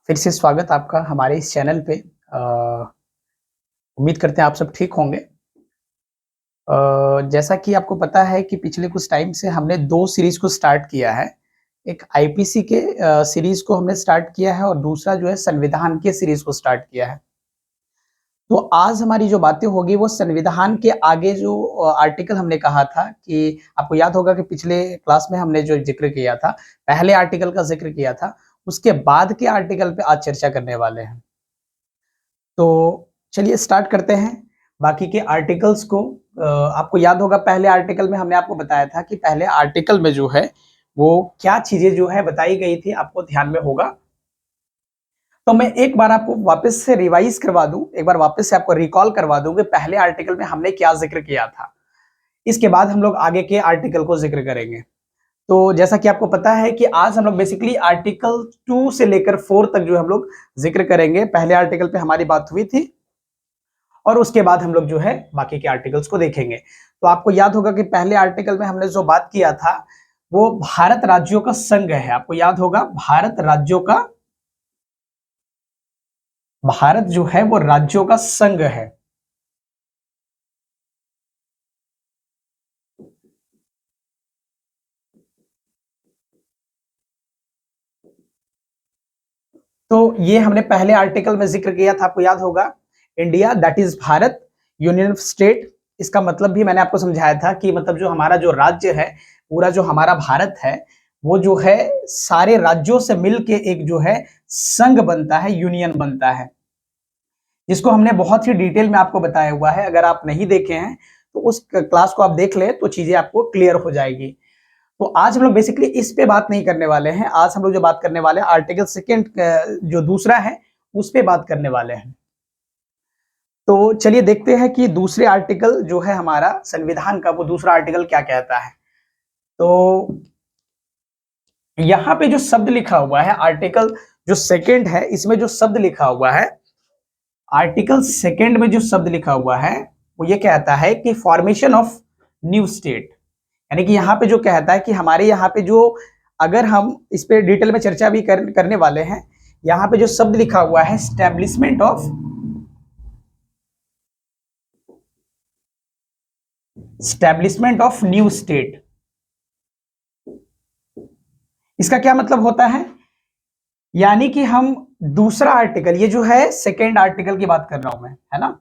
फिर से स्वागत आपका हमारे इस चैनल पे। उम्मीद करते हैं आप सब ठीक होंगे। जैसा कि आपको पता है कि पिछले कुछ टाइम से हमने 2 सीरीज़ को स्टार्ट किया है। एक आईपीसी के सीरीज़ को हमने स्टार्ट किया है और दूसरा जो है संविधान के सीरीज़ को स्टार्ट किया है। तो आज हमारी जो बातें होगी वो संविधान के आगे जो आर्टिकल हमने कहा था कि आपको याद होगा कि पिछले क्लास में हमने जो ज़िक्र किया था, पहले आर्टिकल का ज़िक्र किया था, उसके बाद के आर्टिकल पे आज चर्चा करने वाले हैं। तो चलिए स्टार्ट करते हैं बाकी के आर्टिकल्स को। आपको याद होगा पहले आर्टिकल में हमने आपको बताया था कि पहले आर्टिकल में जो है वो क्या चीजें जो है बताई गई थी, आपको ध्यान में होगा। तो मैं एक बार आपको वापस से रिवाइज करवा दूं, एक बार वापस से आपको रिकॉल करवा दूं कि पहले आर्टिकल में हमने क्या जिक्र किया था। इसके बाद हम लोग आगे के आर्टिकल को जिक्र करेंगे। तो जैसा कि आपको पता है कि आज हम लोग बेसिकली आर्टिकल 2 से लेकर 4 तक जो हम लोग जिक्र करेंगे। पहले आर्टिकल पे हमारी बात हुई थी और उसके बाद हम लोग जो है बाकी के आर्टिकल्स को देखेंगे। तो आपको याद होगा कि पहले आर्टिकल में हमने जो बात किया था वो भारत राज्यों का संघ है। आपको याद होगा भारत राज्यों का, भारत जो है वो राज्यों का संघ है। तो ये हमने पहले आर्टिकल में जिक्र किया था, आपको याद होगा। India that is Bharat, union of state. इसका मतलब भी मैंने आपको समझाया था कि मतलब जो हमारा जो राज्य है, पूरा जो हमारा भारत है, वो जो है सारे राज्यों से मिलके एक जो है संघ बनता है, यूनियन बनता है, जिसको हमने बहुत ही डिटेल में आपको बताया हुआ है। अगर आप नहीं देखे हैं तो उस क्लास को आप देख ले तो चीजें आपको क्लियर हो जाएगी। तो आज हम लोग बेसिकली इस पे बात नहीं करने वाले हैं। आज हम लोग जो बात करने वाले हैं आर्टिकल सेकेंड जो दूसरा है उस पे बात करने वाले हैं। तो चलिए देखते हैं कि दूसरे आर्टिकल जो है हमारा संविधान का, वो दूसरा आर्टिकल क्या कहता है। तो यहाँ पे जो शब्द लिखा हुआ है आर्टिकल जो सेकेंड है, इसमें जो शब्द लिखा हुआ है, आर्टिकल सेकेंड में जो शब्द लिखा हुआ है वो ये कहता है कि फॉर्मेशन ऑफ न्यू स्टेट। यानी कि यहाँ पे जो कहता है कि हमारे यहाँ पे जो, अगर हम इस पे डिटेल में चर्चा भी करने वाले हैं, यहाँ पे जो शब्द लिखा हुआ है स्टैब्लिशमेंट ऑफ न्यू स्टेट, इसका क्या मतलब होता है। यानी कि हम दूसरा आर्टिकल, ये जो है सेकेंड आर्टिकल की बात कर रहा हूं मैं, है ना।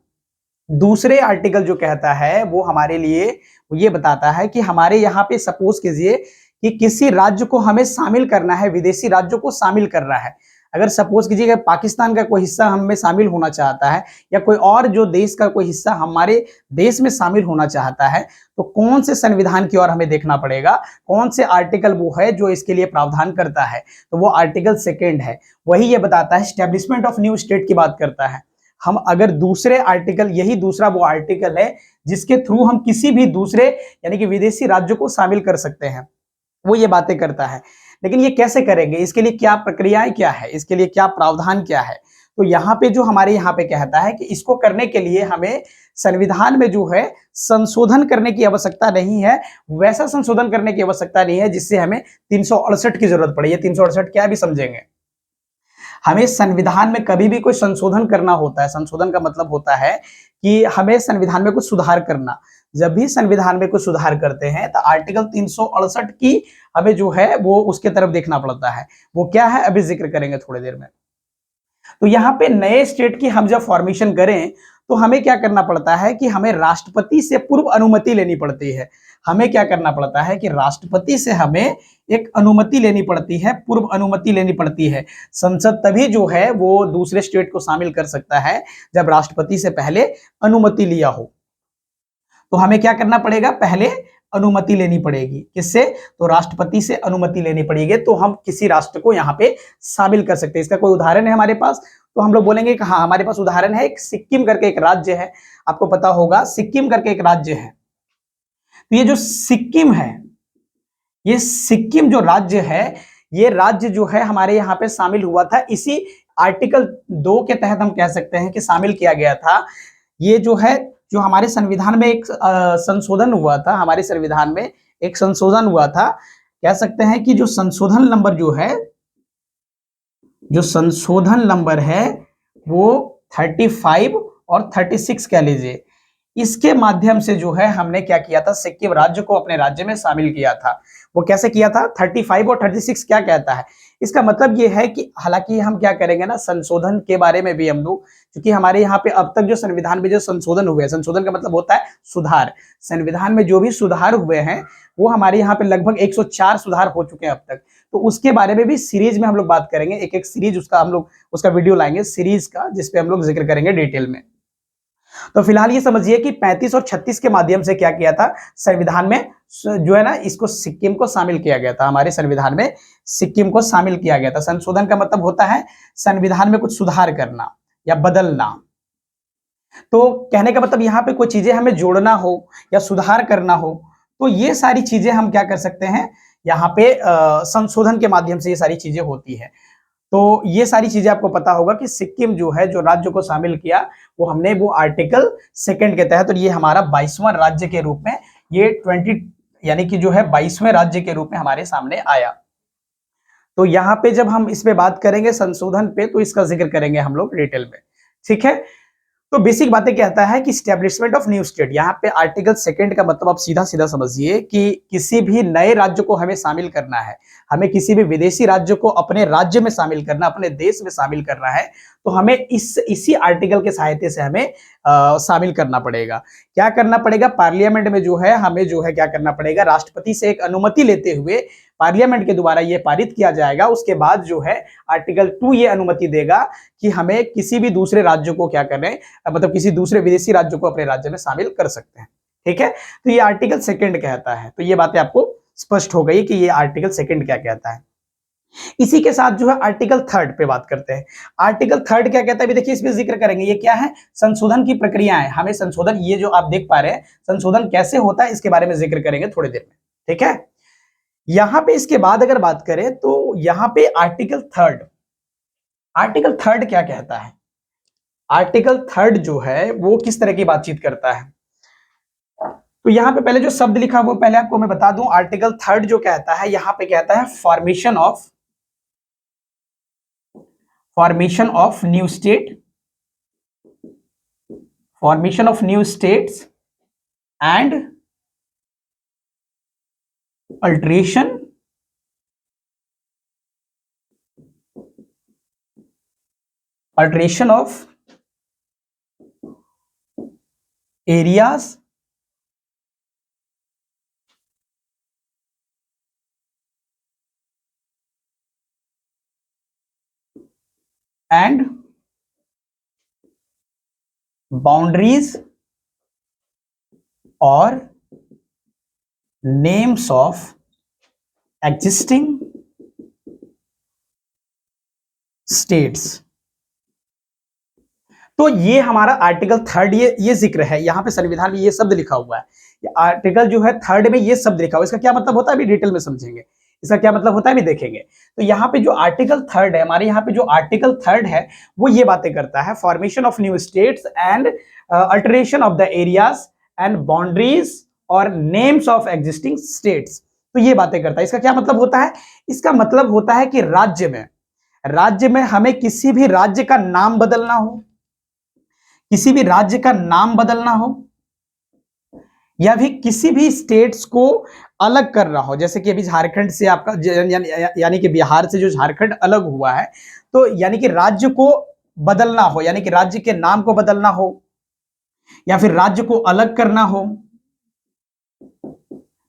दूसरे आर्टिकल जो कहता है वो हमारे लिए ये बताता है कि हमारे यहाँ पे सपोज कीजिए कि किसी राज्य को हमें शामिल करना है, विदेशी राज्यों को शामिल करना है। अगर सपोज कीजिए कि पाकिस्तान का कोई हिस्सा हम में शामिल होना चाहता है या कोई और जो देश का कोई हिस्सा हमारे देश में शामिल होना चाहता है, तो कौन से संविधान की ओर हमें देखना पड़ेगा, कौन से आर्टिकल वो है जो इसके लिए प्रावधान करता है। तो वो आर्टिकल सेकेंड है, वही ये बताता है, स्टैब्लिशमेंट ऑफ न्यू स्टेट की बात करता है। हम अगर दूसरे आर्टिकल, यही दूसरा वो आर्टिकल है जिसके थ्रू हम किसी भी दूसरे यानी कि विदेशी राज्यों को शामिल कर सकते हैं, वो ये बातें करता है। लेकिन ये कैसे करेंगे, इसके लिए क्या प्रक्रियाएं क्या है, इसके लिए क्या प्रावधान क्या है। तो यहाँ पे जो हमारे यहाँ पे कहता है कि इसको करने के लिए हमें संविधान में जो है संशोधन करने की आवश्यकता नहीं है, वैसा संशोधन करने की आवश्यकता नहीं है जिससे हमें 368 की जरूरत पड़े। ये 368 क्या भी समझेंगे। हमें संविधान में कभी भी कोई संशोधन करना होता है, संशोधन का मतलब होता है कि हमें संविधान में कुछ सुधार करना। जब भी संविधान में कुछ सुधार करते हैं तो आर्टिकल 368 की हमें जो है वो उसके तरफ देखना पड़ता है। वो क्या है अभी जिक्र करेंगे थोड़ी देर में। तो यहाँ पे नए स्टेट की हम जब फॉर्मेशन करें तो हमें क्या करना पड़ता है कि हमें राष्ट्रपति से पूर्व अनुमति लेनी पड़ती है। हमें क्या करना पड़ता है कि राष्ट्रपति से हमें एक अनुमति लेनी पड़ती है, पूर्व अनुमति लेनी पड़ती है। संसद तभी जो है वो दूसरे स्टेट को शामिल कर सकता है जब राष्ट्रपति से पहले अनुमति लिया हो। तो हमें क्या करना पड़ेगा, पहले अनुमति लेनी पड़ेगी। किससे, तो राष्ट्रपति से अनुमति लेनी पड़ेगी, तो हम किसी राष्ट्र को यहाँ पे शामिल कर सकते हैं। इसका कोई उदाहरण है हमारे पास, तो हम लोग बोलेंगे कि हाँ हमारे पास उदाहरण है, एक सिक्किम करके एक राज्य है। आपको पता होगा सिक्किम करके एक राज्य है। तो ये जो सिक्किम है, ये सिक्किम जो राज्य है, ये राज्य जो है हमारे यहाँ पे शामिल हुआ था, इसी आर्टिकल 2 के तहत हम कह सकते हैं कि शामिल किया गया था। ये जो है, जो हमारे संविधान में एक संशोधन हुआ था, हमारे संविधान में एक संशोधन हुआ था, कह सकते हैं कि जो संशोधन नंबर जो है जो संशोधन नंबर है वो 35 और 36 कह लीजिए, इसके माध्यम से जो है हमने क्या किया था, सिक्किम राज्य को अपने राज्य में शामिल किया था। वो कैसे किया था, 35 और 36 क्या कहता है, इसका मतलब ये है कि हालांकि हम क्या करेंगे ना, संशोधन के बारे में भी हम लोग, क्योंकि हमारे यहाँ पे अब तक जो संविधान में जो संशोधन हुए हैं, संशोधन का मतलब होता है सुधार, संविधान में जो भी सुधार हुए हैं वो हमारे यहाँ पे लगभग 104 सुधार हो चुके हैं अब तक। तो उसके बारे में भी सीरीज में हम लोग बात करेंगे, एक एक सीरीज उसका हम लोग उसका वीडियो लाएंगे सीरीज का, जिसपे हम लोग जिक्र करेंगे डिटेल में। तो फिलहाल ये समझिए कि 35 और 36 के माध्यम से क्या किया था, संविधान में जो है ना, इसको सिक्किम को शामिल किया गया था, हमारे संविधान में सिक्किम को शामिल किया गया था। संशोधन का मतलब होता है संविधान में कुछ सुधार करना या बदलना। तो कहने का मतलब यहाँ पे कोई चीजें हमें जोड़ना हो या सुधार करना हो, तो ये सारी चीजें हम क्या कर सकते हैं, यहाँ पे संशोधन के माध्यम से ये सारी चीजें होती है। तो ये सारी चीजें आपको पता होगा कि सिक्किम जो है, जो राज्य को शामिल किया, वो हमने वो आर्टिकल सेकंड के तहत, और ये हमारा 22वां राज्य के रूप में, ये 20 यानी कि जो है 22वें राज्य के रूप में हमारे सामने आया। तो यहाँ पे जब हम इस पे बात करेंगे संशोधन पे, तो इसका जिक्र करेंगे हम लोग डिटेल में, ठीक है। तो बेसिक बातें कहता है कि स्टैब्लिशमेंट ऑफ न्यू स्टेट, यहाँ पे आर्टिकल सेकंड का मतलब आप सीधा सीधा समझिए कि किसी भी नए राज्य को हमें शामिल करना है, हमें किसी भी विदेशी राज्य को अपने राज्य में शामिल करना, अपने देश में शामिल करना है, तो हमें इसी आर्टिकल के सहायता से हमें शामिल करना पड़ेगा। क्या करना पड़ेगा, पार्लियामेंट में जो है हमें जो है क्या करना पड़ेगा, राष्ट्रपति से एक अनुमति लेते हुए पार्लियामेंट के द्वारा ये पारित किया जाएगा। उसके बाद जो है आर्टिकल 2 ये अनुमति देगा कि हमें किसी भी दूसरे राज्य को क्या करें, मतलब किसी दूसरे विदेशी राज्य को अपने राज्य में शामिल कर सकते हैं, ठीक है। तो ये आर्टिकल सेकंड कहता है। तो ये बातें आपको स्पष्ट हो गई कि ये आर्टिकल सेकंड क्या कहता है। इसी के साथ जो है आर्टिकल थर्ड पे बात करते हैं। आर्टिकल थर्ड क्या कहता है, भी देखिए इसमें जिक्र करेंगे। ये क्या है, संशोधन की प्रक्रियाएं, हमें संशोधन, ये जो आप देख पा रहे हैं संशोधन कैसे होता है, इसके बारे में जिक्र करेंगे थोड़ी देर में, ठीक है। यहां पे इसके बाद अगर बात करें तो यहां पे आर्टिकल थर्ड क्या कहता है, आर्टिकल थर्ड जो है वो किस तरह की बातचीत करता है। तो यहां पे पहले जो शब्द लिखा वो पहले आपको मैं बता दूं, आर्टिकल थर्ड जो कहता है, यहां पे कहता है formation of new state, formation of new states and alteration of areas and boundaries और नेम्स ऑफ एग्जिस्टिंग स्टेट्स। तो ये हमारा आर्टिकल थर्ड, ये जिक्र है, यहां पे संविधान में ये शब्द लिखा हुआ है। ये आर्टिकल जो है थर्ड में ये शब्द लिखा हुआ है, इसका क्या मतलब होता है अभी डिटेल में समझेंगे, इसका क्या मतलब होता है भी देखेंगे। तो यहाँ पे जो आर्टिकल थर्ड है, हमारे यहाँ पे जो आर्टिकल थर्ड है वो ये बातें करता है, formation of new states and alteration of the areas and boundaries और नेम्स ऑफ एग्जिस्टिंग स्टेट्स। तो ये बातें करता है। इसका क्या मतलब होता है, इसका मतलब होता है कि राज्य में हमें किसी भी राज्य का नाम बदलना हो, किसी भी राज्य का नाम बदलना हो, या भी किसी भी स्टेट्स को अलग करना हो, जैसे कि अभी झारखंड से आपका यानी कि बिहार से जो झारखंड अलग हुआ है, तो यानी कि राज्य को बदलना हो, यानी कि राज्य के नाम को बदलना हो या फिर राज्य को अलग करना हो,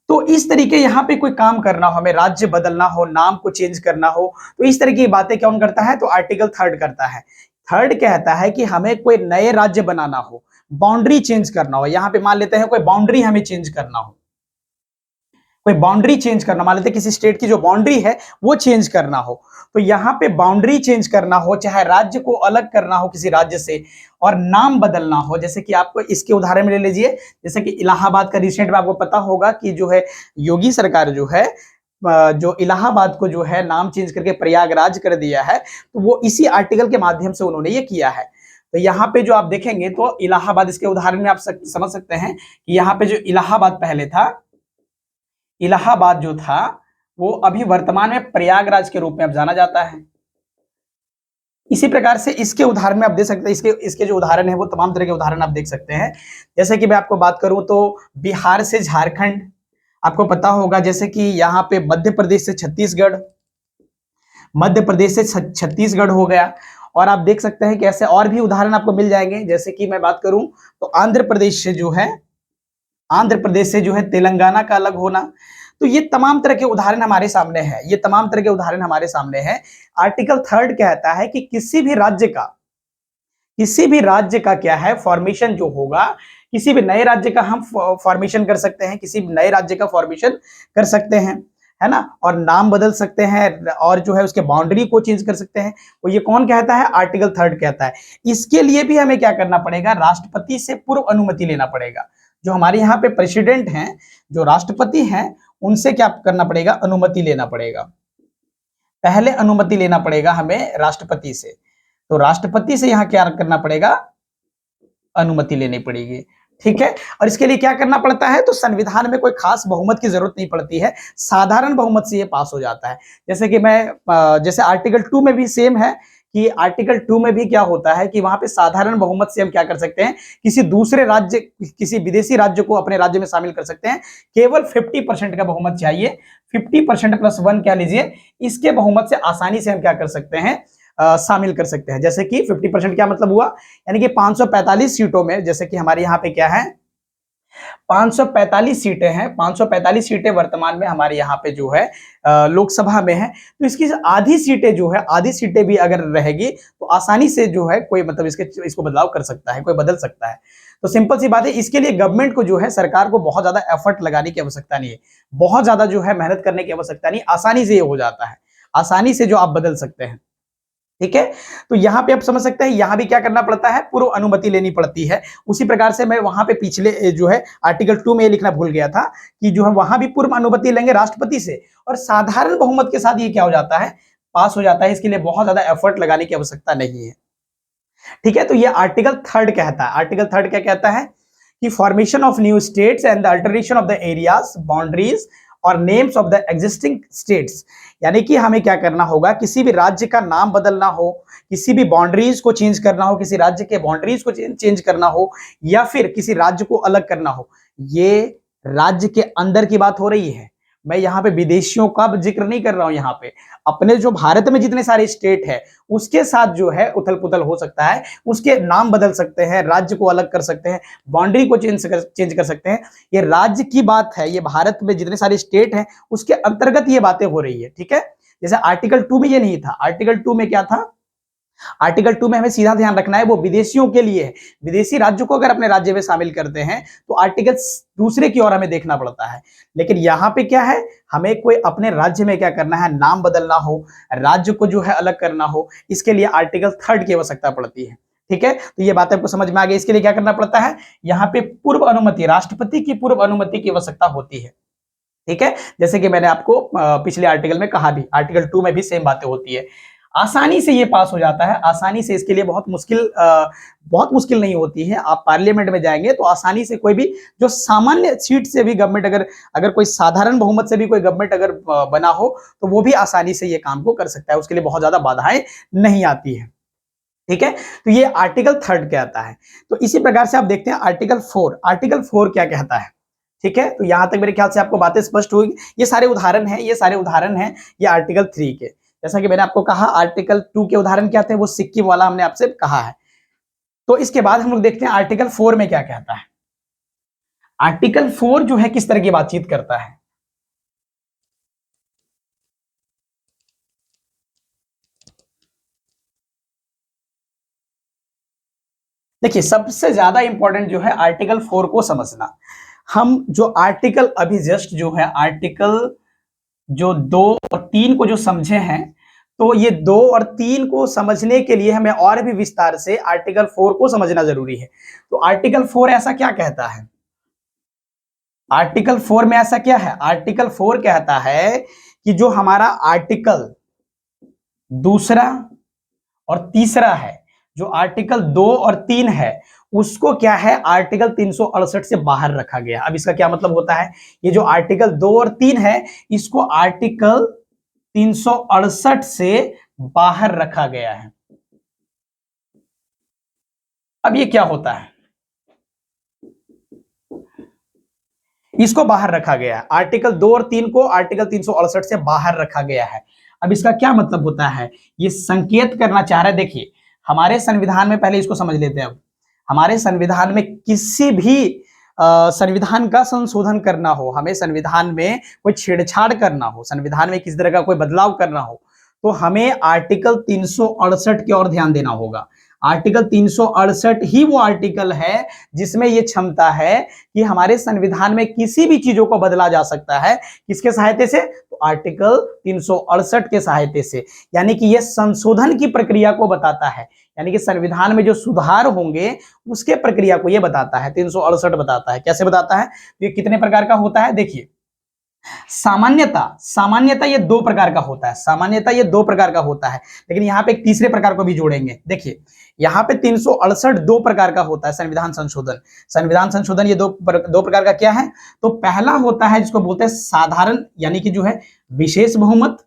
तो इस तरीके यहां पे कोई काम करना हो, हमें राज्य बदलना हो, नाम को चेंज करना हो, तो इस तरह की बातें कौन करता है, तो आर्टिकल थर्ड करता है। थर्ड कहता है कि हमें कोई नए राज्य बनाना हो, बाउंड्री चेंज करना हो, यहां पे मान लेते हैं कोई बाउंड्री हमें चेंज करना हो, कोई बाउंड्री चेंज करना, मान लेते हैं किसी स्टेट की जो बाउंड्री है वो चेंज करना हो, तो यहां पे बाउंड्री चेंज करना हो, चाहे राज्य को अलग करना हो किसी राज्य से, और नाम बदलना हो, जैसे कि आपको इसके उदाहरण में ले लीजिए, जैसे कि इलाहाबाद का रिसेंट में आपको पता होगा कि जो है योगी सरकार जो है, जो इलाहाबाद को जो है नाम चेंज करके प्रयागराज कर दिया है, तो वो इसी आर्टिकल के माध्यम से उन्होंने ये किया है। तो यहाँ पे जो आप देखेंगे तो इलाहाबाद, इसके उदाहरण में आप समझ सकते हैं कि यहाँ पे जो इलाहाबाद पहले था, इलाहाबाद जो था वो अभी वर्तमान में प्रयागराज के रूप में अब जाना जाता है। इसी प्रकार से इसके उदाहरण में आप देख सकते हैं, इसके जो उदाहरण है वो तमाम तरह के उदाहरण आप देख सकते हैं। जैसे कि मैं आपको बात करूं तो बिहार से झारखंड, आपको पता होगा, जैसे कि यहाँ पे मध्य प्रदेश से छत्तीसगढ़, मध्य प्रदेश से छत्तीसगढ़ हो गया। और आप देख सकते हैं कि ऐसे और भी उदाहरण आपको मिल जाएंगे। जैसे कि मैं बात करूं तो आंध्र प्रदेश से जो है तेलंगाना का अलग होना। तो ये तमाम तरह के उदाहरण हमारे सामने हैं, ये तमाम तरह के उदाहरण हमारे सामने हैं। आर्टिकल 3 कहता है कि किसी भी राज्य का क्या है, फॉर्मेशन जो होगा, किसी भी नए राज्य का हम फॉर्मेशन कर सकते हैं, किसी भी नए राज्य का फॉर्मेशन कर सकते हैं, है ना, और नाम बदल सकते हैं, और जो है उसके बाउंड्री को चेंज कर सकते हैं। तो ये कौन कहता है? आर्टिकल 3 कहता है। इसके लिए भी हमें क्या करना पड़ेगा? राष्ट्रपति से पूर्व अनुमति लेना पड़ेगा। जो हमारे यहाँ पे प्रेसिडेंट हैं, जो राष्ट्रपति हैं, उनसे क्या करना पड़ेगा? अनुमति लेना पड़ेगा। पहले अनुमति लेना पड़ेगा हमें राष्ट्रपति से। तो राष्ट्रपति से यहाँ क्या करना पड़ेगा? अनुमति लेनी पड़ेगी। ठीक है। और इसके लिए क्या करना पड़ता है? तो संविधान में कोई खास बहुमत की जरूरत नहीं पड़ती है, साधारण बहुमत से ये पास हो जाता है। जैसे कि जैसे आर्टिकल 2 में भी सेम है कि आर्टिकल 2 में भी क्या होता है कि वहां पे साधारण बहुमत से हम क्या कर सकते हैं? किसी दूसरे राज्य, किसी विदेशी राज्य को अपने राज्य में शामिल कर सकते हैं। केवल 50% का बहुमत चाहिए, 50% प्लस 1 कह लीजिए। इसके बहुमत से आसानी से हम क्या कर सकते हैं? शामिल कर सकते हैं। जैसे कि 50% क्या मतलब हुआ? यानी कि 545 सीटों में, जैसे कि हमारे यहाँ पे क्या है, 545 सीटें हैं, 545 सीटें वर्तमान में हमारे यहाँ पे जो है लोकसभा में है। तो इसकी आधी सीटें जो है, आधी सीटें भी अगर रहेगी तो आसानी से जो है कोई मतलब इसको बदलाव कर सकता है, कोई बदल सकता है। तो सिंपल सी बात है, इसके लिए गवर्नमेंट को जो है, सरकार को बहुत ज्यादा एफर्ट लगाने की आवश्यकता नहीं है, बहुत ज्यादा जो है मेहनत करने की आवश्यकता नहीं, आसानी से ये हो जाता है, आसानी से जो आप बदल सकते हैं। ठीक है। तो यहां पे आप समझ सकते हैं, यहां भी क्या करना पड़ता है? पूर्व अनुमति लेनी पड़ती है। उसी प्रकार से मैं वहां पे पिछले जो है आर्टिकल 2 में लिखना भूल गया था कि जो है वहां भी पूर्व अनुमति लेंगे राष्ट्रपति से, और साधारण बहुमत के साथ ये क्या हो जाता है? पास हो जाता है। इसके लिए बहुत ज्यादा एफर्ट लगाने की आवश्यकता नहीं है। ठीक है। तो ये आर्टिकल 3 कहता है। आर्टिकल 3 क्या कहता है? कि formation of new states and the alteration of the areas, boundaries और names of the existing states. यानी कि हमें क्या करना होगा? किसी भी राज्य का नाम बदलना हो, किसी भी बाउंड्रीज को चेंज करना हो, किसी राज्य के बाउंड्रीज को चेंज करना हो, या फिर किसी राज्य को अलग करना हो। ये राज्य के अंदर की बात हो रही है, मैं यहाँ पे विदेशियों का जिक्र नहीं कर रहा हूं। यहाँ पे अपने जो भारत में जितने सारे स्टेट है उसके साथ जो है उथल पुथल हो सकता है, उसके नाम बदल सकते हैं, राज्य को अलग कर सकते हैं, बाउंड्री को चेंज कर सकते हैं। ये राज्य की बात है, ये भारत में जितने सारे स्टेट हैं उसके अंतर्गत ये बातें हो रही है। ठीक है। जैसे आर्टिकल 2 में ये नहीं था। आर्टिकल 2 में क्या था? आर्टिकल 2 में हमें सीधा ध्यान रखना है, वो विदेशियों के लिए है। विदेशी राज्यों को अगर अपने राज्य में शामिल करते हैं तो आर्टिकल दूसरे की ओर हमें देखना पड़ता है। लेकिन यहाँ पे क्या है? हमें कोई अपने राज्य में क्या करना है? नाम बदलना हो, राज्य को जो है अलग करना हो, इसके लिए आर्टिकल 3 की आवश्यकता पड़ती है। ठीक है। तो ये बात आपको समझ में आ गई। इसके लिए क्या करना पड़ता है? यहाँ पे पूर्व अनुमति, राष्ट्रपति की पूर्व अनुमति की आवश्यकता होती है। ठीक है। जैसे कि मैंने आपको पिछले आर्टिकल में कहा भी, आर्टिकल 2 में भी सेम बातें होती है। आसानी से ये पास हो जाता है, आसानी से। इसके लिए बहुत मुश्किल नहीं होती है। आप पार्लियामेंट में जाएंगे तो आसानी से कोई भी जो सामान्य सीट से भी गवर्नमेंट अगर कोई साधारण बहुमत से भी कोई गवर्नमेंट अगर बना हो तो वो भी आसानी से ये काम को कर सकता है, उसके लिए बहुत ज्यादा बाधाएं नहीं आती है। ठीक है। तो ये आर्टिकल 3 कहता है। तो इसी प्रकार से आप देखते हैं आर्टिकल 4। आर्टिकल 4 क्या कहता है? ठीक है। तो यहां तक मेरे ख्याल से आपको बातें स्पष्ट हुई। ये सारे उदाहरण हैं, ये आर्टिकल 3 के। जैसा कि मैंने आपको कहा, आर्टिकल 2 के उदाहरण क्या थे? वो सिक्किम वाला हमने आपसे कहा है। तो इसके बाद हम लोग देखते हैं आर्टिकल 4 में क्या कहता है। आर्टिकल 4 जो है किस तरह की बातचीत करता है? देखिए, सबसे ज्यादा इंपॉर्टेंट जो है आर्टिकल 4 को समझना। हम जो आर्टिकल अभी जस्ट जो है आर्टिकल जो 2 और 3 को जो समझे हैं, तो ये 2 और 3 को समझने के लिए हमें और भी विस्तार से आर्टिकल 4 को समझना जरूरी है। तो आर्टिकल 4 ऐसा क्या कहता है? आर्टिकल 4 में ऐसा क्या है? आर्टिकल 4 कहता है कि जो हमारा आर्टिकल दूसरा और तीसरा है, जो आर्टिकल 2 और 3 है, उसको क्या है? आर्टिकल 368 से बाहर रखा गया। अब इसका क्या मतलब होता है? ये जो आर्टिकल 2 और 3 है, इसको आर्टिकल 368 से बाहर रखा गया है। अब ये क्या होता है, इसको बाहर रखा गया है, आर्टिकल 2 और 3 को आर्टिकल 368 से बाहर रखा गया है। अब इसका क्या मतलब होता है, ये संकेत करना चाह रहा है, देखिए हमारे संविधान में, पहले इसको समझ लेते हैं। अब हमारे संविधान में किसी भी संविधान का संशोधन करना हो, हमें संविधान में कोई छेड़छाड़ करना हो, संविधान में किसी तरह का कोई बदलाव करना हो, तो हमें आर्टिकल 368 की ओर ध्यान देना होगा। आर्टिकल 368 ही वो आर्टिकल है जिसमें यह क्षमता है कि हमारे संविधान में किसी भी चीजों को बदला जा सकता है। किसके सहायता से, तो आर्टिकल 368 के सहायता से, यानी कि यह संशोधन की प्रक्रिया को बताता है, यानी कि संविधान में जो सुधार होंगे उसके प्रक्रिया को यह बताता है, 368 बताता है। कैसे बताता है, ये कितने प्रकार का होता है, देखिए सामान्यता ये दो प्रकार का होता है, सामान्यता ये दो प्रकार का होता है, लेकिन यहां पे एक तीसरे प्रकार को भी जोड़ेंगे। देखिए यहां पे 368 दो प्रकार का होता है, संविधान संशोधन ये दो प्रकार का क्या है, तो पहला होता है जिसको बोलते हैं साधारण, यानी कि जो है विशेष बहुमत,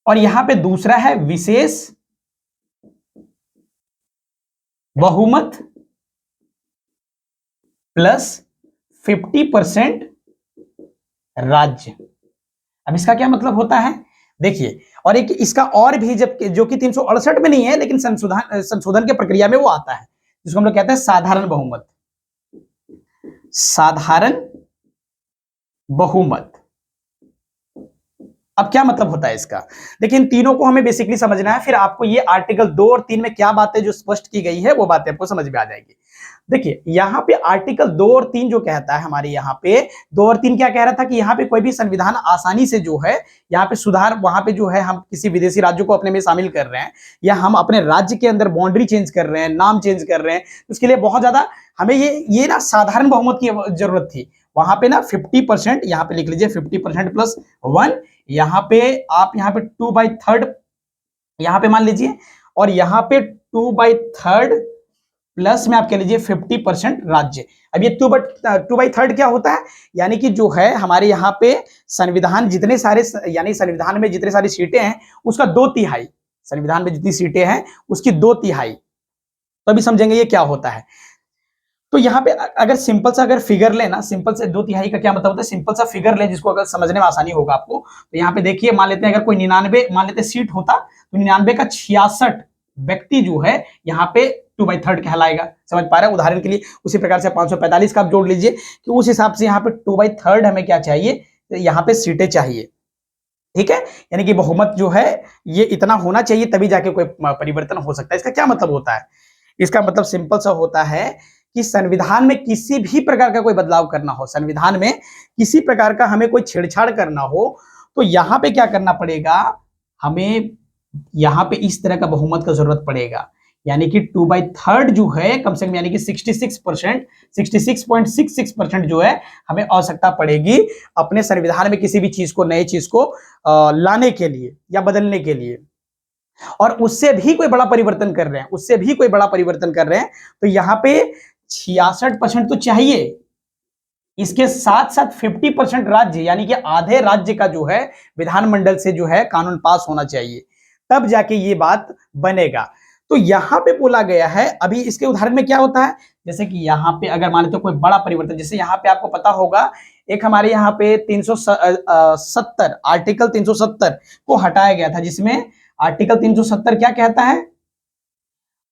और यहां पे दूसरा है विशेष बहुमत प्लस 50% राज्य। अब इसका क्या मतलब होता है, देखिए, और एक इसका और भी जब जो कि 368 में नहीं है लेकिन संशोधन के प्रक्रिया में वो आता है, जिसको हम लोग कहते हैं साधारण बहुमत। साधारण बहुमत, अब क्या मतलब होता है इसका, देखिए इन तीनों को हमें बेसिकली समझना है, फिर आपको ये आर्टिकल 2 और 3 में क्या बातें जो स्पष्ट की गई है वो बातें आपको समझ में आ जाएगी। देखिए यहां पे आर्टिकल 2 और 3 जो कहता है, हमारे यहां पे 2 और 3 क्या कह रहा था कि यहां पे कोई भी संविधान आसानी से जो है यहां पे सुधार, वहां पे जो है हम किसी विदेशी राज्य को अपने में शामिल कर रहे हैं या हम अपने राज्य के अंदर बाउंड्री चेंज कर रहे हैं, नाम चेंज कर रहे हैं, उसके लिए बहुत ज्यादा हमें ये ना साधारण बहुमत की जरूरत थी। वहां पे ना 50%, यहां पे लिख लीजिए 50% प्लस 1, यहां पे आप यहां पे 2/3 यहां पे मान लीजिए, और यहां पे 2/3 प्लस में आप कह लीजिए 50% राज्य। अब ये 2/3 क्या होता है, यानी कि जो है हमारे यहाँ पे संविधान जितने सारे, यानी संविधान में जितने सारी सीटें हैं उसका 2/3, संविधान में जितनी सीटें हैं उसकी 2/3, तो अभी समझेंगे ये क्या होता है। तो यहाँ पे अगर सिंपल सा अगर फिगर लेना, सिंपल से 2/3 का क्या मतलब होता है, सिंपल सा फिगर ले जिसको अगर समझने में आसानी होगा आपको, तो यहाँ पे देखिए मान लेते हैं अगर कोई 99 मान लेते सीट होता, तो 99 का 66 व्यक्ति जो है यहाँ पे 2/3 कहलाएगा। समझ पा रहे हैं, उदाहरण के लिए उसी प्रकार से 545 का आप जोड़ लीजिए कि उस हिसाब से यहाँ पे 2/3 हमें क्या चाहिए, तो यहाँ पे सीटें चाहिए, ठीक है। यानी कि बहुमत जो है ये इतना होना चाहिए तभी जाके कोई परिवर्तन हो सकता है। इसका क्या मतलब होता है, इसका मतलब सिंपल सा होता है कि संविधान में किसी भी प्रकार का कोई बदलाव करना हो, संविधान में किसी प्रकार का हमें कोई छेड़छाड़ करना हो, तो यहां पे क्या करना पड़ेगा, हमें यहां पे इस तरह का बहुमत का जरूरत पड़ेगा, यानी कि 2/3 जो है कम से कम, यानी कि 66%, 66.66% जो है हमें आवश्यकता पड़ेगी अपने संविधान में किसी भी चीज को, नई चीज को लाने के लिए या बदलने के लिए, और उससे भी कोई बड़ा परिवर्तन कर रहे हैं, उससे भी कोई बड़ा परिवर्तन कर रहे हैं, तो यहां पे 66% तो चाहिए, इसके साथ साथ 50% राज्य, यानी कि आधे राज्य का जो है विधानमंडल से जो है कानून पास होना चाहिए, तब जाके ये बात बनेगा। तो यहां पे बोला गया है, अभी इसके उदाहरण में क्या होता है, जैसे कि यहां पे अगर मान लेते कोई बड़ा परिवर्तन, जैसे यहां पे आपको पता होगा एक हमारे यहाँ पे 370 आर्टिकल 370 को हटाया गया था, जिसमें आर्टिकल 370 क्या कहता है,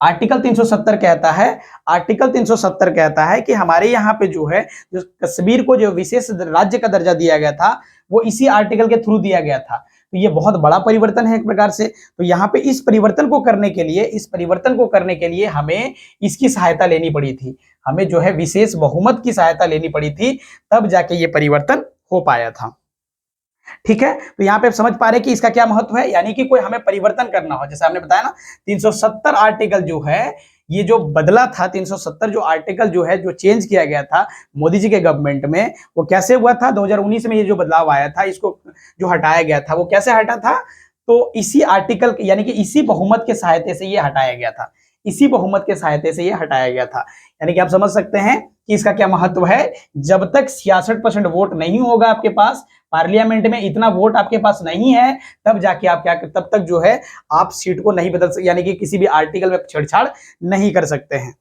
आर्टिकल 370 कहता है, आर्टिकल 370 कहता है कि हमारे यहाँ पे जो है, जो कश्मीर को जो विशेष राज्य का दर्जा दिया गया था वो इसी आर्टिकल के थ्रू दिया गया था। तो ये बहुत बड़ा परिवर्तन है एक प्रकार से। तो यहाँ पे इस परिवर्तन को करने के लिए हमें इसकी सहायता लेनी पड़ी थी, हमें जो है विशेष बहुमत की सहायता लेनी पड़ी थी, तब जाके ये परिवर्तन हो पाया था, ठीक है। तो यहाँ पे आप समझ पा रहे कि इसका क्या महत्व है, यानी कि कोई हमें परिवर्तन करना हो, जैसे हमने बताया ना 370 आर्टिकल जो है ये जो बदला था, 370 जो आर्टिकल जो है जो चेंज किया गया था मोदी जी के गवर्नमेंट में, वो कैसे हुआ था, 2019 में ये जो बदलाव आया था, इसको जो हटाया गया था वो कैसे हटा था, तो इसी आर्टिकल यानी कि इसी बहुमत के सहायता से ये हटाया गया था, इसी बहुमत के सहायता से ये हटाया गया था। यानी कि आप समझ सकते हैं कि इसका क्या महत्व है, जब तक 66% वोट नहीं होगा आपके पास, पार्लियामेंट में इतना वोट आपके पास नहीं है, तब जाके आप क्या, तब तक जो है आप सीट को नहीं बदल सकते, यानी कि किसी भी आर्टिकल में छेड़छाड़ नहीं कर सकते हैं।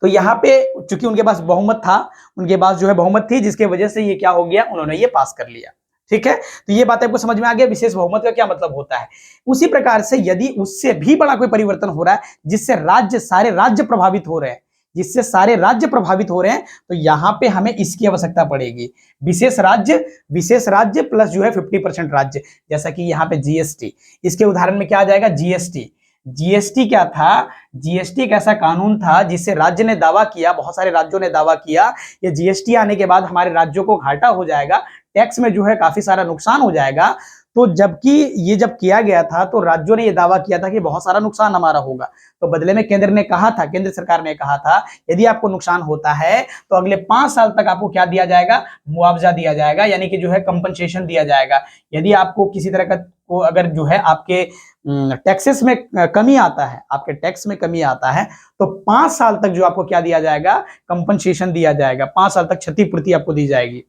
तो यहाँ पे चूंकि उनके पास बहुमत था, उनके पास जो है बहुमत थी, जिसके वजह से ये क्या हो गया, उन्होंने ये पास कर लिया। ठीक है, तो ये बात आपको समझ में आ गया विशेष बहुमत का क्या मतलब होता है। उसी प्रकार से यदि उससे भी बड़ा कोई परिवर्तन हो रहा है जिससे सारे राज्य प्रभावित हो रहे हैं, जिससे सारे राज्य प्रभावित हो रहे हैं, तो यहां पे हमें इसकी आवश्यकता पड़ेगी, विशेष राज्य प्लस जो है 50% राज्य। जैसा कि यहाँ पे जीएसटी, इसके उदाहरण में क्या आ जाएगा, जीएसटी। जीएसटी क्या था, जीएसटी एक ऐसा कानून था जिससे राज्य ने दावा किया, बहुत सारे राज्यों ने दावा किया, ये जीएसटी आने के बाद हमारे राज्यों को घाटा हो जाएगा, टैक्स में जो है काफी सारा नुकसान हो जाएगा। तो जबकि ये जब किया गया था तो राज्यों ने ये दावा किया था कि बहुत सारा नुकसान हमारा होगा, तो बदले में केंद्र सरकार ने कहा था यदि आपको नुकसान होता है तो अगले 5 साल तक आपको क्या दिया जाएगा, मुआवजा दिया जाएगा, यानी कि जो है कंपनसेशन दिया जाएगा। यदि आपको किसी तरह का को अगर जो है आपके टैक्सेस में कमी आता है, आपके टैक्स में कमी आता है, तो 5 साल तक जो आपको क्या दिया जाएगा, कंपनसेशन दिया जाएगा, 5 साल तक क्षतिपूर्ति आपको दी जाएगी।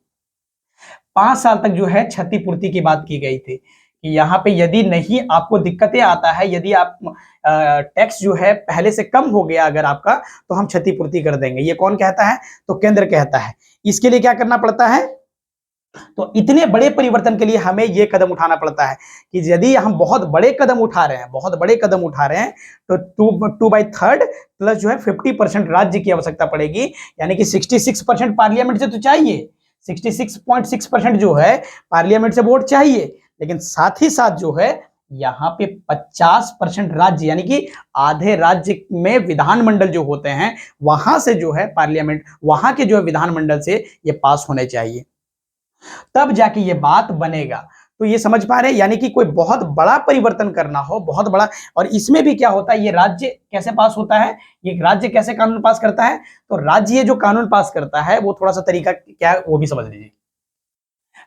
5 साल तक जो है क्षतिपूर्ति की बात की गई थी कि यहाँ पे यदि नहीं आपको दिक्कतें आता है, यदि आप टैक्स जो है पहले से कम हो गया अगर आपका, तो हम क्षतिपूर्ति कर देंगे। ये कौन कहता है, तो केंद्र कहता है। इसके लिए क्या करना पड़ता है, तो इतने बड़े परिवर्तन के लिए हमें यह कदम उठाना पड़ता है कि यदि हम बहुत बड़े कदम उठा रहे हैं, तो 2/3 प्लस जो है 50% राज्य की आवश्यकता पड़ेगी, यानी कि 66% पार्लियामेंट से तो चाहिए, 66.6% जो है पार्लियामेंट से वोट चाहिए, लेकिन साथ ही साथ जो है यहाँ पे 50% राज्य, यानी कि आधे राज्य में विधानमंडल जो होते हैं वहां से जो है पार्लियामेंट, वहां के जो है विधानमंडल से ये पास होने चाहिए, तब जाके ये बात बनेगा। तो ये समझ पा रहे हैं, यानी कि कोई बहुत बड़ा परिवर्तन करना हो, बहुत बड़ा। और इसमें भी क्या होता है, ये राज्य कैसे पास होता है, ये राज्य कैसे कानून पास करता है, तो राज्य ये जो कानून पास करता है वो थोड़ा सा तरीका क्या है वो भी समझ लीजिए।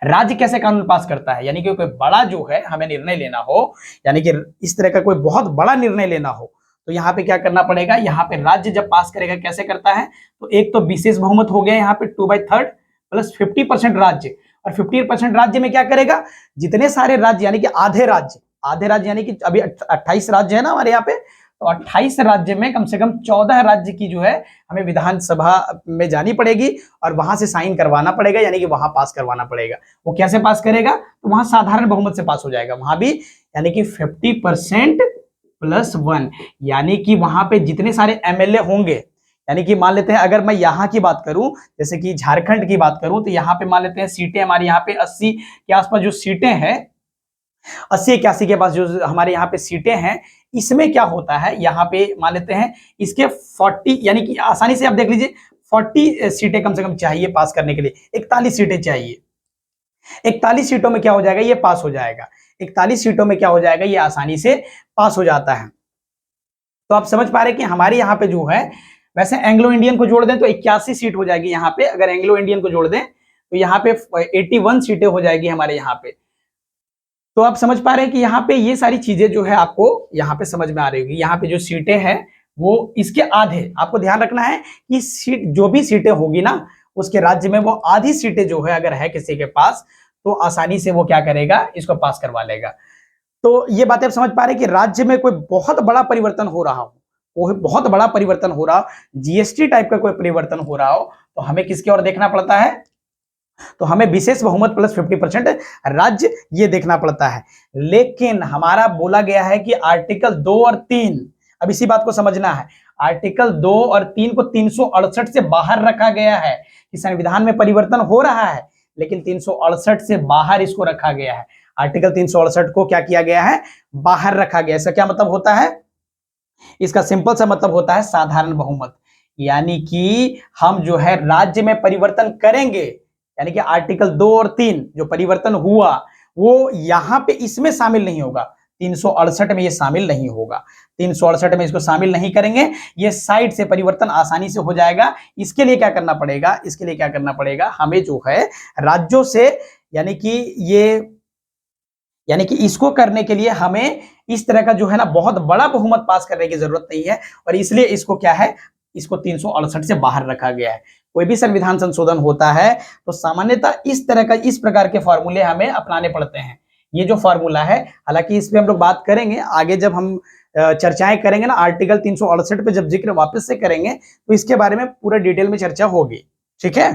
राज्य कैसे कानून पास करता है, यानी कि कोई बड़ा जो है हमें निर्णय लेना हो, यानी कि इस तरह का कोई बहुत बड़ा निर्णय लेना हो, तो यहाँ पे क्या करना पड़ेगा, यहाँ पे राज्य जब पास करेगा कैसे करता है, तो एक तो विशेष बहुमत हो गया यहाँ पे 2/3 प्लस 50% राज्य, और 50% राज्य में क्या करेगा, जितने सारे राज्य यानी कि आधे राज्य यानी कि अभी 28 राज्य है ना हमारे यहाँ पे, तो 28 राज्य में कम से कम 14 राज्य की जो है हमें विधानसभा में जानी पड़ेगी और वहां से साइन करवाना पड़ेगा, यानी कि वहां पास करवाना पड़ेगा। वो कैसे पास करेगा, तो वहां साधारण बहुमत से पास हो जाएगा वहां भी, यानी कि 50% प्लस 1, यानी कि वहां पे जितने सारे एमएलए होंगे, यानी कि मान लेते हैं अगर मैं यहाँ की बात करूं, जैसे कि झारखंड की बात करूं, तो यहाँ पे मान लेते हैं सीटें हमारी यहाँ पे 80 के आसपास जो सीटें हैं, 80-81 के पास जो हमारे यहाँ पे सीटें हैं, इसमें क्या होता है, यहाँ पे मान लेते हैं इसके 40, यानी कि आसानी से आप देख लीजिए 40 सीटें कम से कम चाहिए पास करने के लिए, 41 सीटें चाहिए। 41 सीटों में क्या हो जाएगा, ये पास हो जाएगा, 41 सीटों में क्या हो जाएगा, ये आसानी से पास हो जाता है। तो आप समझ पा रहे कि हमारे यहाँ पे जो है, वैसे एंग्लो इंडियन को जोड़ दें तो 81 सीट हो जाएगी यहाँ पे, अगर एंग्लो इंडियन को जोड़ दें तो यहाँ पे 81 सीटें हो जाएगी हमारे यहाँ पे। तो आप समझ पा रहे हैं कि यहाँ पे ये सारी चीजें जो है आपको यहाँ पे समझ में आ रही होगी। यहाँ पे जो सीटें हैं वो इसके आधे, आपको ध्यान रखना है कि सीट जो भी सीटें होगी ना उसके राज्य में, वो आधी सीटें जो है अगर है किसी के पास, तो आसानी से वो क्या करेगा, इसको पास करवा लेगा। तो ये बातें आप समझ पा रहे हैं कि राज्य में कोई बहुत बड़ा परिवर्तन हो रहा हो, वो बहुत बड़ा परिवर्तन हो रहा हो, जीएसटी टाइप का कोई परिवर्तन हो रहा हो, तो हमें किसकी ओर देखना पड़ता है, तो हमें विशेष बहुमत प्लस 50% राज्य ये देखना पड़ता है। लेकिन हमारा बोला गया है कि आर्टिकल 2 और 3, अब इसी बात को समझना है, आर्टिकल 2 और 3 को 368 से बाहर रखा गया है कि संविधान में परिवर्तन हो रहा है, लेकिन 368 से बाहर इसको रखा गया है। आर्टिकल 368 को क्या किया गया है, बाहर रखा गया। इसका क्या मतलब होता है, इसका सिंपल सा मतलब होता है साधारण बहुमत, यानी कि हम जो है राज्य में परिवर्तन करेंगे, यानी कि आर्टिकल 2 और 3 जो परिवर्तन हुआ वो यहां पे इसमें शामिल नहीं होगा, 368 में ये शामिल नहीं होगा, 368 में इसको शामिल नहीं करेंगे, ये साइड से परिवर्तन आसानी से हो जाएगा। इसके लिए क्या करना पड़ेगा, इसके लिए क्या करना पड़ेगा, हमें जो है राज्यों से, यानी कि इसको करने के लिए हमें इस तरह का जो है ना बहुत बड़ा बहुमत पास करने की जरूरत नहीं है, और इसलिए इसको क्या है, इसको 368 से बाहर रखा गया है। कोई भी संविधान संशोधन होता है तो सामान्यतः इस प्रकार के फॉर्मूले हमें अपनाने पड़ते हैं। ये जो फॉर्मूला है, हालांकि इस पे हम लोग बात करेंगे आगे, जब हम चर्चाएं करेंगे ना, आर्टिकल 368 पे जब जिक्र वापस से करेंगे तो इसके बारे में पूरा डिटेल में चर्चा होगी। ठीक है,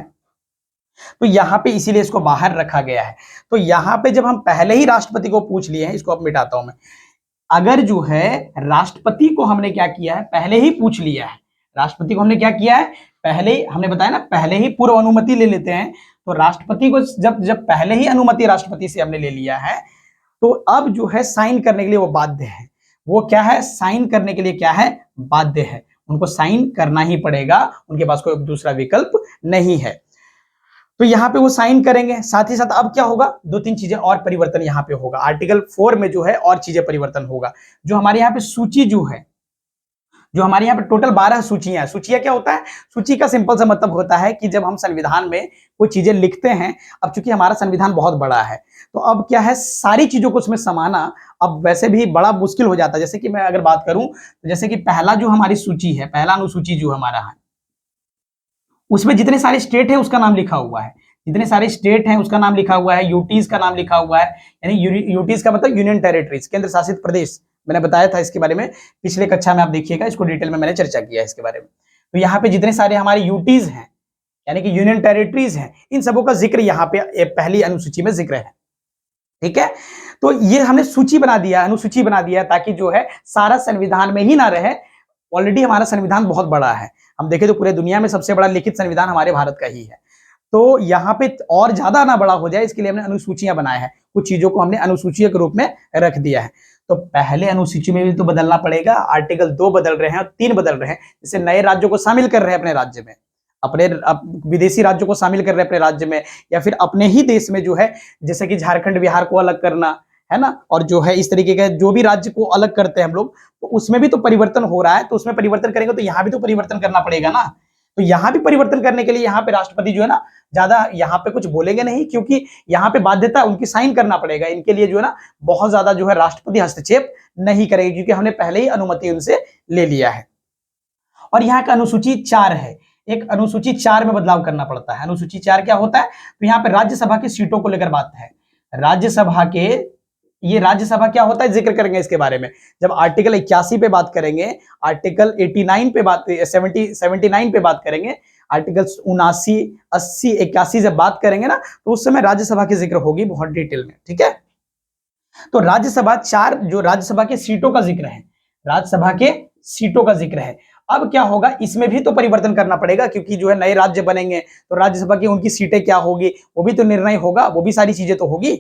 तो यहां पे इसीलिए इसको बाहर रखा गया है। तो यहां पे जब हम पहले ही राष्ट्रपति को पूछ लिए हैं, इसको अब मिटाता हूं मैं, अगर जो है राष्ट्रपति को हमने क्या किया है, पहले ही पूछ लिया है, राष्ट्रपति को हमने क्या किया है, पहले ही हमने बताया ना, पहले ही पूर्व अनुमति ले लेते हैं। तो राष्ट्रपति को जब पहले ही अनुमति राष्ट्रपति से हमने ले लिया है, तो अब जो है साइन करने के लिए वो बाध्य है। वो क्या है, साइन करने के लिए क्या है, बाध्य है, उनको साइन करना ही पड़ेगा, उनके पास कोई दूसरा विकल्प नहीं है। तो यहाँ पे वो साइन करेंगे। साथ ही साथ अब क्या होगा, दो तीन चीजें और परिवर्तन यहाँ पे होगा, आर्टिकल 4 में जो है और चीजें परिवर्तन होगा। जो हमारे यहाँ पे सूची जो है, जो हमारे यहाँ पे टोटल 12 सूचियां, सूचियां क्या होता है, सूची का सिंपल सा मतलब होता है कि जब हम संविधान में कोई चीजें लिखते हैं, अब चूंकि हमारा संविधान बहुत बड़ा है तो अब क्या है, सारी चीजों को उसमें समाना अब वैसे भी बड़ा मुश्किल हो जाता है। जैसे कि मैं अगर बात करूं तो जैसे कि पहला जो हमारी सूची है, पहला अनुसूची जो हमारा है, उसमें जितने सारे स्टेट है उसका नाम लिखा हुआ है, जितने सारे स्टेट हैं उसका नाम लिखा हुआ है, यूटीज का नाम लिखा हुआ है, यानी यूटीज का मतलब यूनियन टेरिटरीज, केंद्र शासित प्रदेश। मैंने बताया था इसके बारे में पिछले कक्षा में, आप देखिएगा, इसको डिटेल में मैंने चर्चा किया है इसके बारे में। तो यहाँ पे जितने सारे हमारे यूटीज हैं यानी कि यूनियन टेरिटरीज हैं, इन सबों का जिक्र यहाँ पे पहली अनुसूची में जिक्र है। ठीक है, तो ये हमने सूची बना दिया, अनुसूची बना दिया, ताकि जो है सारा संविधान में ही ना रहे। ऑलरेडी हमारा संविधान बहुत बड़ा है, हम देखें तो पूरे दुनिया में सबसे बड़ा लिखित संविधान हमारे भारत का ही है। तो यहाँ पे और ज्यादा ना बड़ा हो जाए, इसके लिए हमने अनुसूचियां बनाए हैं, कुछ चीजों को हमने अनुसूची के रूप में रख दिया है। तो पहले अनुसूची में भी तो बदलना पड़ेगा, आर्टिकल 2 बदल रहे हैं और 3 बदल रहे हैं, जैसे नए राज्यों को शामिल कर रहे हैं अपने राज्य में, अपने विदेशी राज्यों को शामिल कर रहे हैं अपने राज्य में, या फिर अपने ही देश में जो है, जैसे कि झारखंड बिहार को अलग करना है ना, और जो है इस तरीके के जो भी राज्य को अलग करते हैं हम लोग, तो उसमें भी तो परिवर्तन हो रहा है। तो उसमें परिवर्तन करेंगे तो यहाँ भी तो परिवर्तन करना पड़ेगा ना। तो यहाँ भी परिवर्तन करने के लिए यहाँ पे राष्ट्रपति जो है ना ज्यादा यहाँ पे कुछ बोलेंगे नहीं, क्योंकि यहाँ पे बाध्यता उनकी साइन करना पड़ेगा, इनके लिए जो है ना बहुत ज्यादा जो है राष्ट्रपति हस्तक्षेप नहीं करेंगे, क्योंकि हमने पहले ही अनुमति उनसे ले लिया है। और यहाँ का अनुसूची 4 है, एक अनुसूची 4 में बदलाव करना पड़ता है। अनुसूची 4 क्या होता है, तो यहाँ पे राज्यसभा की सीटों को लेकर बात है। राज्यसभा के, ये राज्यसभा क्या होता है जिक्र करेंगे इसके बारे में जब आर्टिकल 81 पे बात करेंगे, आर्टिकल 89 पे बात, 79 पे बात करेंगे, आर्टिकल 79, 80, 81 जब बात करेंगे ना, तो उस समय राज्यसभा की जिक्र होगी बहुत डिटेल में। ठीक है, तो राज्यसभा 4, जो राज्यसभा के सीटों का जिक्र है, राज्यसभा के सीटों का जिक्र है। अब क्या होगा, इसमें भी तो परिवर्तन करना पड़ेगा, क्योंकि जो है नए राज्य बनेंगे तो राज्यसभा की उनकी सीटें क्या होगी वो भी तो निर्णय होगा, वो भी सारी चीजें तो होगी।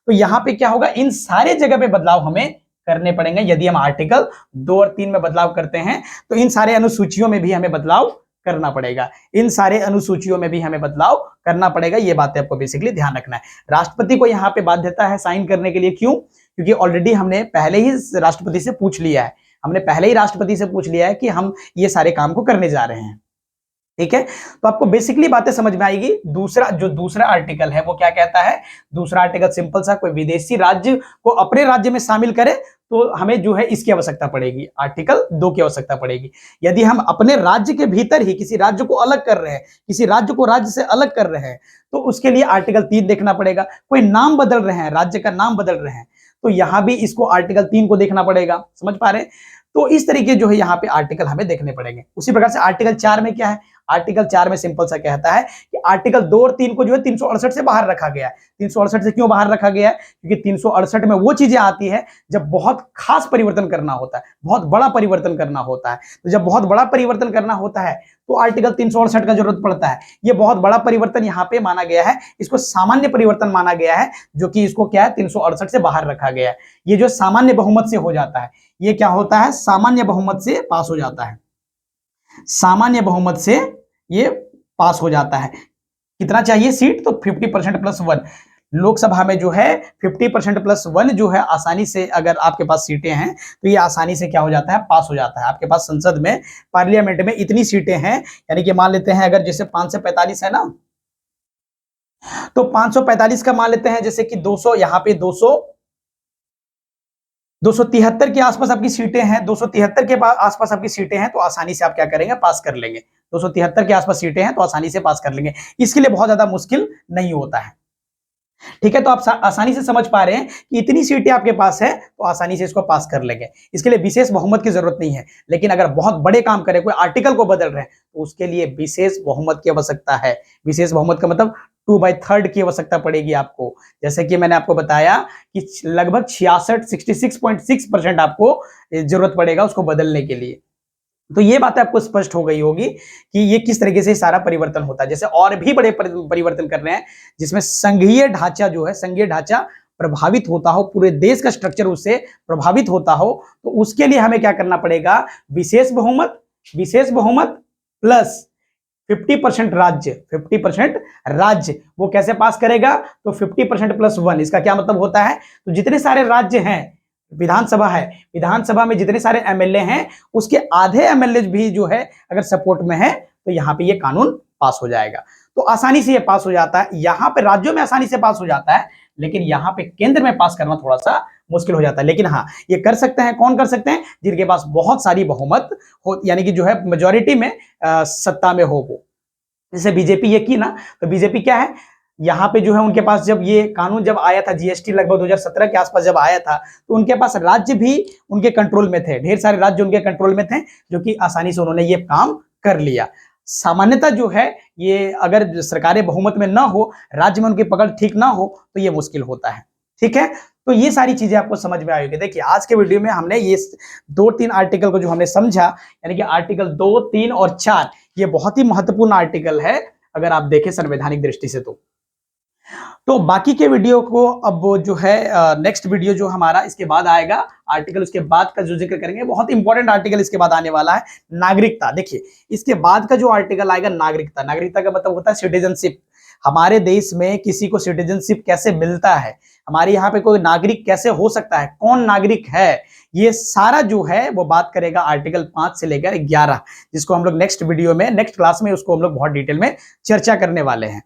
तो यहाँ पे क्या होगा, इन सारे जगह पे बदलाव हमें करने पड़ेंगे। यदि हम आर्टिकल 2 और 3 में बदलाव करते हैं तो इन सारे अनुसूचियों में भी हमें बदलाव करना पड़ेगा, इन सारे अनुसूचियों में भी हमें बदलाव करना पड़ेगा। ये बातें आपको बेसिकली ध्यान रखना है। राष्ट्रपति को यहाँ पे बाध्यता है साइन करने के लिए, क्यों, क्योंकि ऑलरेडी हमने पहले ही राष्ट्रपति से पूछ लिया है, हमने पहले ही राष्ट्रपति से पूछ लिया है कि हम ये सारे काम को करने जा रहे हैं। ठीक है, तो आपको बेसिकली बातें समझ में आएगी। दूसरा आर्टिकल है वो क्या कहता है, दूसरा आर्टिकल सिंपल सा, कोई विदेशी राज्य को अपने राज्य में शामिल करे तो हमें जो है इसकी आवश्यकता पड़ेगी, आर्टिकल 2 की आवश्यकता पड़ेगी। यदि हम अपने राज्य के भीतर ही किसी राज्य को अलग कर रहे हैं, किसी राज्य को राज्य से अलग कर रहे हैं, तो उसके लिए आर्टिकल 3 देखना पड़ेगा। कोई नाम बदल रहे हैं, राज्य का नाम बदल रहे हैं, तो यहां भी इसको आर्टिकल 3 को देखना पड़ेगा। समझ पा रहे हैं, तो इस तरीके जो है यहाँ पे आर्टिकल हमें देखने पड़ेंगे। उसी प्रकार से आर्टिकल 4 में क्या है, आर्टिकल 4 में सिंपल सा कहता है कि आर्टिकल 2 और 3 को जो है 368 से बाहर रखा गया है। 368 से क्यों बाहर रखा गया है, क्योंकि 368 में वो चीजें आती है जब बहुत खास परिवर्तन करना होता है, बहुत बड़ा परिवर्तन करना होता है। तो जब बहुत बड़ा परिवर्तन करना होता है तो आर्टिकल 368 का जरूरत पड़ता है। ये बहुत बड़ा परिवर्तन यहाँ पे माना गया है, इसको सामान्य परिवर्तन माना गया है, जो कि इसको क्या है 368 से बाहर रखा गया है। ये जो सामान्य बहुमत से हो जाता है, ये क्या होता है, सामान्य बहुमत से पास हो जाता है, सामान्य बहुमत से ये पास हो जाता है। कितना चाहिए सीट, तो 50% प्लस 1। लोकसभा में जो है 50% प्लस 1 जो है आसानी से, अगर आपके पास सीटें हैं तो ये आसानी से क्या हो जाता है, पास हो जाता है। आपके पास संसद में, पार्लियामेंट में इतनी सीटें हैं, यानी कि मान लेते हैं अगर जैसे 545 है ना, तो 545 का मान लेते हैं जैसे कि 200, यहाँ पे 273 के आसपास आपकी सीटें हैं, 273 के आसपास आपकी सीटें हैं, तो आसानी से आप क्या करेंगे, पास कर लेंगे। 273 के आसपास सीटें हैं तो आसानी से पास कर लेंगे, इसके लिए बहुत ज्यादा मुश्किल नहीं होता है। ठीक है, तो आप आसानी से समझ पा रहे हैं कि इतनी सीटें आपके पास है तो आसानी से इसको पास कर लेंगे, इसके लिए विशेष बहुमत की जरूरत नहीं है। लेकिन अगर बहुत बड़े काम करें, कोई आर्टिकल को बदल रहे हैं, तो उसके लिए विशेष बहुमत की आवश्यकता है। विशेष बहुमत का मतलब 2/3 की आवश्यकता पड़ेगी आपको। जैसे कि मैंने आपको बताया कि लगभग 66.6% आपको जरूरत पड़ेगा उसको बदलने के लिए। तो ये बात आपको स्पष्ट हो गई होगी कि ये किस तरीके से सारा परिवर्तन होता है। जैसे और भी बड़े परिवर्तन कर रहे हैं जिसमें संघीय ढांचा जो है, संघीय ढांचा प्रभावित होता हो, पूरे देश का स्ट्रक्चर उससे प्रभावित होता हो, तो उसके लिए हमें क्या करना पड़ेगा, विशेष बहुमत प्लस 50% राज्य, 50% राज्य वो कैसे पास करेगा, तो 50% प्लस 1। इसका क्या मतलब होता है, तो जितने सारे राज्य हैं, विधानसभा है, विधानसभा में जितने सारे एमएलए हैं उसके आधे एमएलए भी जो है अगर सपोर्ट में है तो यहां पे ये कानून पास हो जाएगा। तो आसानी से ये पास हो जाता है, यहां पे राज्यों में आसानी से पास हो जाता है, लेकिन यहां पे केंद्र में पास करना थोड़ा सा मुश्किल हो जाता है। लेकिन हाँ, ये कर सकते हैं, कौन कर सकते हैं, जिनके पास बहुत सारी बहुमत हो, यानी कि जो है मेजोरिटी में सत्ता में हो वो। जैसे बीजेपी ये की ना, तो बीजेपी क्या है, यहाँ पे जो है उनके पास जब ये कानून जब आया था, जीएसटी लगभग 2017 के आसपास जब आया था, तो उनके पास राज्य भी उनके कंट्रोल में थे, ढेर सारे राज्य उनके कंट्रोल में थे, जो कि आसानी से उन्होंने ये काम कर लिया। सामान्यतः जो है ये अगर सरकारें बहुमत में ना हो, राज्य में उनकी पकड़ ठीक ना हो, तो ये मुश्किल होता है। ठीक है, तो ये सारी चीजें आपको समझ में आएगी। देखिए आज के वीडियो में हमने ये 2-3 आर्टिकल को जो हमने समझा, यानी कि आर्टिकल 2, 3 और 4, ये बहुत ही महत्वपूर्ण आर्टिकल है अगर आप देखें संवैधानिक दृष्टि से। तो बाकी के वीडियो को अब जो है नेक्स्ट वीडियो जो हमारा इसके बाद आएगा, आर्टिकल उसके बाद का जो जिक्र करेंगे, बहुत इंपॉर्टेंट आर्टिकल इसके बाद आने वाला है, नागरिकता। देखिए इसके बाद का जो आर्टिकल आएगा नागरिकता, नागरिकता का मतलब होता है सिटीजनशिप। हमारे देश में किसी को सिटीजनशिप कैसे मिलता है, हमारे यहाँ पे कोई नागरिक कैसे हो सकता है, कौन नागरिक है, ये सारा जो है वो बात करेगा आर्टिकल 5 से लेकर 11, जिसको हम लोग नेक्स्ट वीडियो में, नेक्स्ट क्लास में उसको हम लोग बहुत डिटेल में चर्चा करने वाले हैं।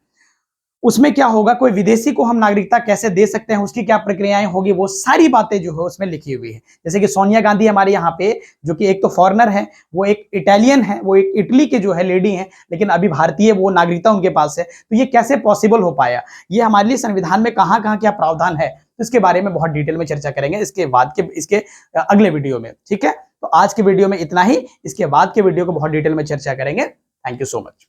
उसमें क्या होगा, कोई विदेशी को हम नागरिकता कैसे दे सकते हैं, उसकी क्या प्रक्रियाएं होगी, वो सारी बातें जो है उसमें लिखी हुई है। जैसे कि सोनिया गांधी हमारे यहाँ पे, जो कि एक तो फॉरेनर है, वो एक इटालियन है, वो एक इटली के जो है लेडी हैं, लेकिन अभी भारतीय वो नागरिकता उनके पास है, तो ये कैसे पॉसिबल हो पाया, ये हमारे लिए संविधान में कहाँ कहाँ क्या प्रावधान है, तो इसके बारे में बहुत डिटेल में चर्चा करेंगे इसके बाद के, इसके अगले वीडियो में। ठीक है, तो आज के वीडियो में इतना ही, इसके बाद के वीडियो को बहुत डिटेल में चर्चा करेंगे। Thank you so much.